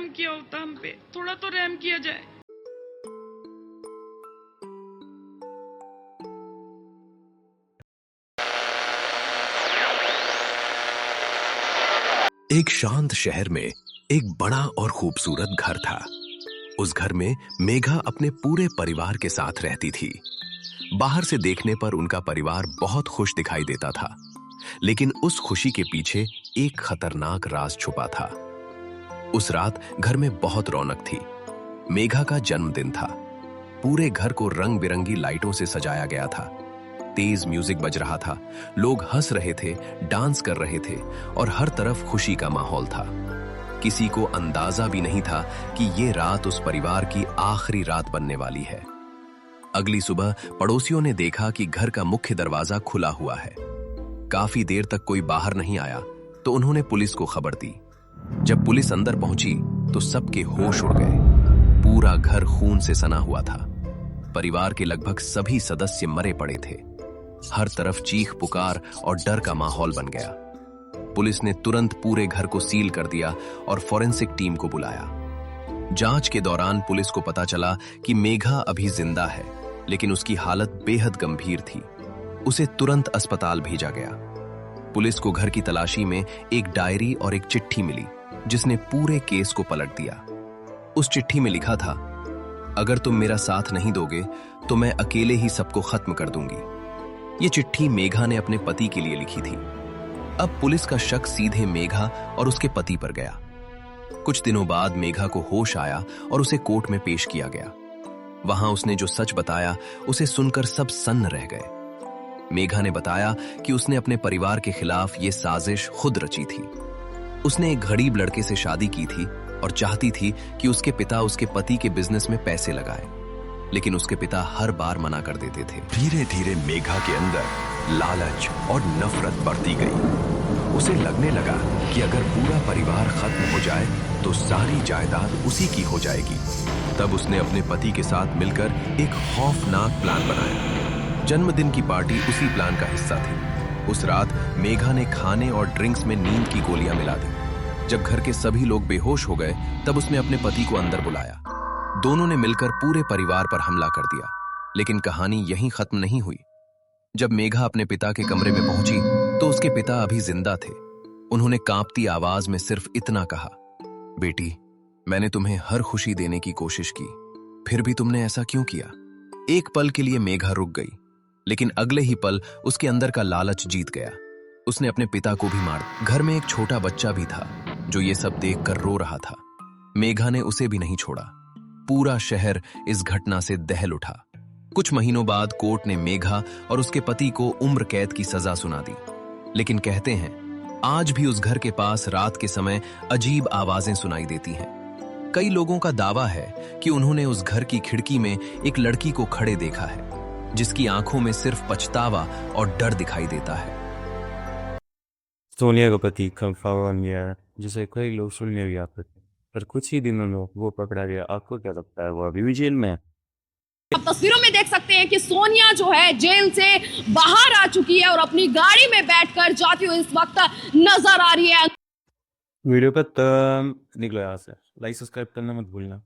रहम किया होता हम पे, थोड़ा तो रहम किया जाए। एक शांत शहर में एक बड़ा और खूबसूरत घर था। उस घर में मेघा अपने पूरे परिवार के साथ रहती थी। बाहर से देखने पर उनका परिवार बहुत खुश दिखाई देता था, लेकिन उस खुशी के पीछे एक खतरनाक राज छुपा था। उस रात घर में बहुत रौनक थी। मेघा का जन्मदिन था। पूरे घर को रंग बिरंगी लाइटों से सजाया गया था। तेज म्यूजिक बज रहा था, लोग हंस रहे थे, डांस कर रहे थे और हर तरफ खुशी का माहौल था। किसी को अंदाजा भी नहीं था कि ये रात उस परिवार की आखिरी रात बनने वाली है। अगली सुबह पड़ोसियों ने देखा कि घर का मुख्य दरवाजा खुला हुआ है। काफी देर तक कोई बाहर नहीं आया तो उन्होंने पुलिस को खबर दी। जब पुलिस अंदर पहुंची तो सबके होश उड़ गए। पूरा घर खून से सना हुआ था। परिवार के लगभग सभी सदस्य मरे पड़े थे। हर तरफ चीख पुकार और डर का माहौल बन गया। पुलिस ने तुरंत पूरे घर को सील कर दिया और फॉरेंसिक टीम को बुलाया। जांच के दौरान पुलिस को पता चला कि मेघा अभी जिंदा है, लेकिन उसकी हालत बेहद गंभीर थी। उसे तुरंत अस्पताल भेजा गया। पुलिस को घर की तलाशी में एक डायरी और एक चिट्ठी मिली, जिसने पूरे केस को पलट दिया। उस चिट्ठी में लिखा था, अगर तुम मेरा साथ नहीं दोगे तो मैं अकेले ही सबको खत्म कर दूंगी। ये चिट्ठी मेघा ने अपने पति के लिए लिखी थी। अब पुलिस का शक सीधे मेघा और उसके पति पर गया। कुछ दिनों बाद मेघा को होश आया और उसे कोर्ट में पेश किया गया। वहां उसने जो सच बताया उसे सुनकर सब सन्न रह गए। मेघा ने बताया कि उसने अपने परिवार के खिलाफ ये साजिश खुद रची थी। उसने एक गरीब लड़के से शादी की थी और चाहती थी कि उसके पिता उसके पति के बिजनेस में पैसे लगाए, लेकिन उसके पिता हर बार मना कर देते थे। धीरे धीरे मेघा के अंदर लालच और नफरत बढ़ती गई। उसे लगने लगा कि अगर पूरा परिवार खत्म हो जाए तो सारी जायदाद उसी की हो जाएगी। तब उसने अपने पति के साथ मिलकर एक खौफनाक प्लान बनाया। जन्मदिन की पार्टी उसी प्लान का हिस्सा थी। उस रात मेघा ने खाने और ड्रिंक्स में नींद की गोलियां मिला दी। जब घर के सभी लोग बेहोश हो गए तब उसने अपने पति को अंदर बुलाया। दोनों ने मिलकर पूरे परिवार पर हमला कर दिया। लेकिन कहानी यहीं खत्म नहीं हुई। जब मेघा अपने पिता के कमरे में पहुंची तो उसके पिता अभी जिंदा थे। उन्होंने कांपती आवाज में सिर्फ इतना कहा, बेटी, मैंने तुम्हें हर खुशी देने की कोशिश की, फिर भी तुमने ऐसा क्यों किया? एक पल के लिए मेघा रुक गई, लेकिन अगले ही पल उसके अंदर का लालच जीत गया। उसने अपने पिता को भी मार दिया। घर में एक छोटा बच्चा भी था जो ये सब देखकर रो रहा था। मेघा ने उसे भी नहीं छोड़ा। पूरा शहर इस घटना से दहल उठा। कुछ महीनों बाद कोर्ट ने मेघा और उसके पति को उम्र कैद की सजा सुना दी। लेकिन कहते हैं, आज भी उस घर के पास रात के समय अजीब आवाजें सुनाई देती हैं। कई लोगों का दावा है कि उन्होंने उस घर की खिड़की में एक लड़की को खड़े देखा है, जिसकी आंखों में सिर्फ पछतावा और डर दिखाई देता है। सोनिया का पति कंफर्म बन गया है, जिसे कई लोग सुनने भी आते थे, पर कुछ ही दिनों में वो पकड़ा गया। आपको क्या लगता है, वो अभी भी जेल में है? आप तस्वीरों में देख सकते हैं कि सोनिया जो है जेल से बाहर आ चुकी है और अपनी गाड़ी में बैठकर जाती हुई इस वक्त नजर आ रही है। वीडियो पर निकलो यहाँ से। लाइक सब्सक्राइब करना मत भूलना।